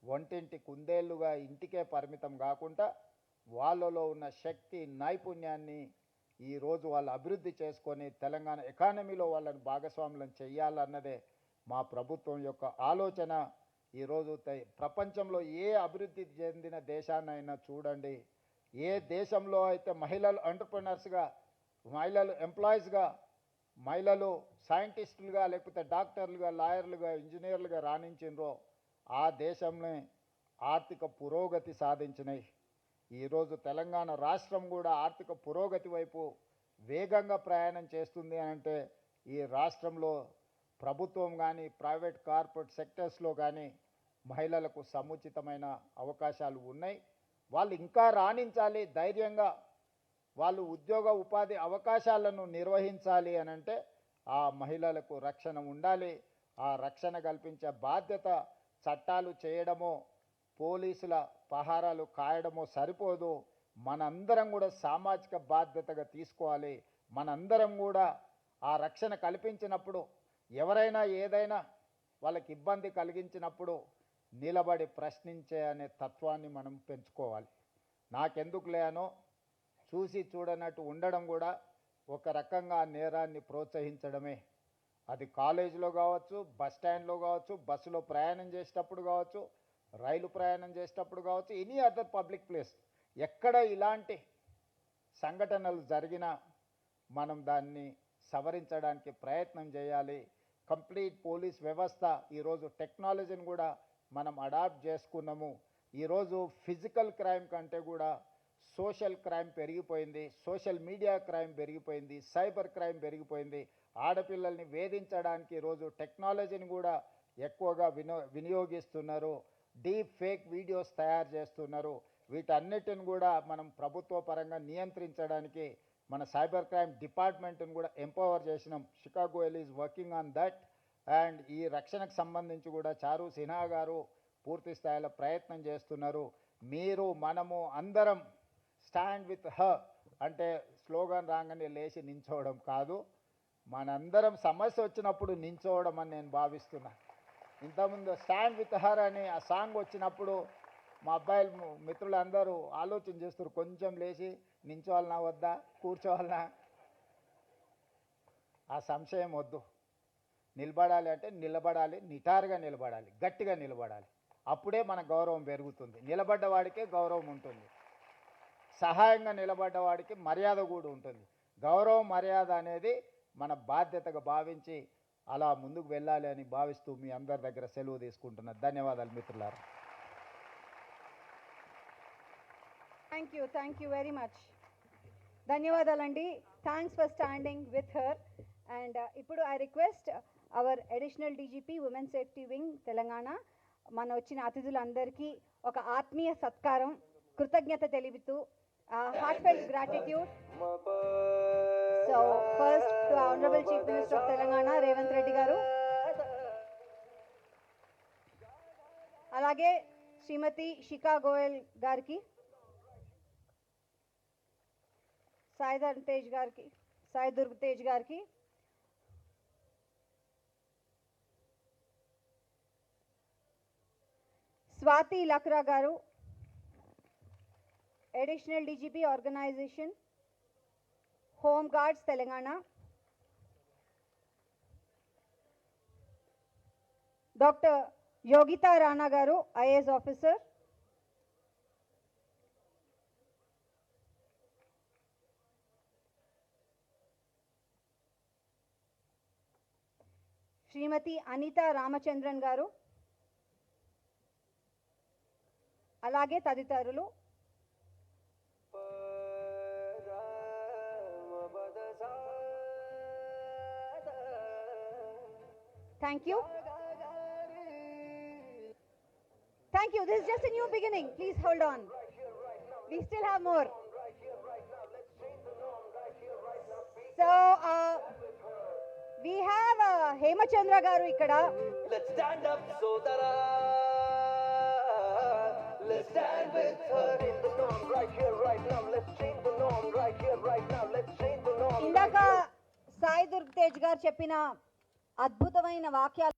వంటింటి కుందేళ్లుగా ఇంటికే పరిమితం కాకుండా వాళ్ళలో ఉన్న శక్తి, నైపుణ్యాన్ని ఈరోజు వాళ్ళు అభివృద్ధి చేసుకొని తెలంగాణ ఎకానమీలో వాళ్ళని భాగస్వాములను చేయాలన్నదే మా ప్రభుత్వం యొక్క ఆలోచన. ఈరోజు ప్రపంచంలో ఏ అభివృద్ధి చెందిన దేశాన్నైనా చూడండి, ఏ దేశంలో అయితే మహిళలు ఎంటర్‌ప్రెన్యూర్స్గా, మహిళలు ఎంప్లాయీస్గా, మహిళలు సైంటిస్టులుగా, లేకపోతే డాక్టర్లుగా, లాయర్లుగా, ఇంజనీర్లుగా రాణించినరో ఆ దేశంలో ఆర్థిక పురోగతి సాధించినాయి. ఈరోజు తెలంగాణ రాష్ట్రం కూడా ఆర్థిక పురోగతి వైపు వేగంగా ప్రయాణం చేస్తుంది అంటే ఈ రాష్ట్రంలో ప్రభుత్వం కానీ, ప్రైవేట్ కార్పొరేట్ సెక్టర్స్లో కానీ మహిళలకు సముచితమైన అవకాశాలు ఉన్నాయి. వాళ్ళు ఇంకా రాణించాలి, ధైర్యంగా వాళ్ళు ఉద్యోగ ఉపాధి అవకాశాలను నిర్వహించాలి అని అంటే ఆ మహిళలకు రక్షణ ఉండాలి. ఆ రక్షణ కల్పించే బాధ్యత చట్టాలు చేయడమో, పోలీసుల పహారాలు కాయడమో సరిపోదు. మనందరం కూడా సామాజిక బాధ్యతగా తీసుకోవాలి. మనందరం కూడా ఆ రక్షణ కల్పించినప్పుడు ఎవరైనా ఏదైనా వాళ్ళకి ఇబ్బంది కలిగించినప్పుడు నిలబడి ప్రశ్నించే అనే తత్వాన్ని మనం పెంచుకోవాలి. నాకెందుకులే అనో చూసి చూడనట్టు ఉండడం కూడా ఒక రకంగా నేరాన్ని ప్రోత్సహించడమే. అది కాలేజీలో కావచ్చు, బస్ స్టాండ్లో కావచ్చు, బస్సులో ప్రయాణం చేసేటప్పుడు కావచ్చు, రైలు ప్రయాణం చేసేటప్పుడు కావచ్చు, ఎనీ అదర్ పబ్లిక్ ప్లేస్ ఎక్కడ ఇలాంటి సంఘటనలు జరిగినా మనం దాన్ని సవరించడానికి ప్రయత్నం చేయాలి. కంప్లీట్ పోలీస్ వ్యవస్థ ఈరోజు టెక్నాలజీని కూడా మనం అడాప్ట్ చేసుకున్నాము. ఈరోజు ఫిజికల్ క్రైమ్ కంటే కూడా సోషల్ క్రైమ్ పెరిగిపోయింది, సోషల్ మీడియా క్రైమ్ పెరిగిపోయింది, సైబర్ క్రైమ్ పెరిగిపోయింది. ఆడపిల్లల్ని వేధించడానికి ఈరోజు టెక్నాలజీని కూడా ఎక్కువగా వినియోగిస్తున్నారు. డీప్ ఫేక్ వీడియోస్ తయారు చేస్తున్నారు. వీటన్నిటిని కూడా మనం ప్రభుత్వ పరంగా నియంత్రించడానికి మన సైబర్ క్రైమ్ డిపార్ట్మెంట్ని కూడా ఎంపవర్ చేసినాం. Chicago L is working on that. And ఈ రక్షణకు సంబంధించి కూడా చారు సిన్హా గారు పూర్తి స్థాయిలో ప్రయత్నం చేస్తున్నారు. మీరు, మనము అందరం స్టాండ్ విత్ హర్ అంటే స్లోగన్ రాగానే లేచి నించోవడం కాదు, మనందరం సమస్య వచ్చినప్పుడు నించోవడం అని నేను భావిస్తున్నా. ఇంతకుముందు స్టాండ్ విత్ హర్ అని ఆ సాంగ్ వచ్చినప్పుడు మా అబ్బాయిలు మిత్రులందరూ ఆలోచన చేస్తారు, కొంచెం లేచి నించోవాలన్నా వద్దా, కూర్చోవాలన్నా. ఆ సంశయం వద్దు. నిలబడాలి అంటే నిలబడాలి, నిటారుగా నిలబడాలి, గట్టిగా నిలబడాలి. అప్పుడే మన గౌరవం పెరుగుతుంది. నిలబడ్డవాడికే గౌరవం ఉంటుంది. సహాయంగా నిలబడ్డవాడికి మర్యాద కూడా ఉంటుంది. గౌరవం, మర్యాద అనేది మన బాధ్యతగా భావించి అలా ముందుకు వెళ్ళాలి అని భావిస్తూ మీ అందరి దగ్గర సెలవు తీసుకుంటున్నా. ధన్యవాదాలు మిత్రులారా. Thank you very much. ధన్యవాదాలండి. Thanks for standing with her. And ఇప్పుడు I request our additional DGP women safety wing Telangana మన వచ్చిన అతిథులందరికీ ఒక ఆత్మీయ సత్కారం, కృతజ్ఞత తెలుపుతూ heartfelt gratitude. So first to honourable chief minister of Telangana Revanth Reddy గారు, అలాగే శ్రీమతి శిఖా గోయల్ గారికి, సాయి దుర్గ్ తేజ్ గారికి, స్వాతి లక్రా గారు, additional DGP organization home guards Telangana, doctor Yogita Rana గారు, ఐఏఎస్ ఆఫీసర్, శ్రీమతి అనితా రామచంద్రన్ గారు, అలాగే తదితరులు. Thank you. Thank you. This is just a new beginning. Please hold on. We still have more. So, we have Hemachandra garu ikkada. Let's stand up, Sodara. Let's stand with her in the norm right here, right now. Let's change the norm right here, right now. Let's change the norm. Indaka Sai Durg Tej garu cheppina అద్భుతమైన వాక్యాలు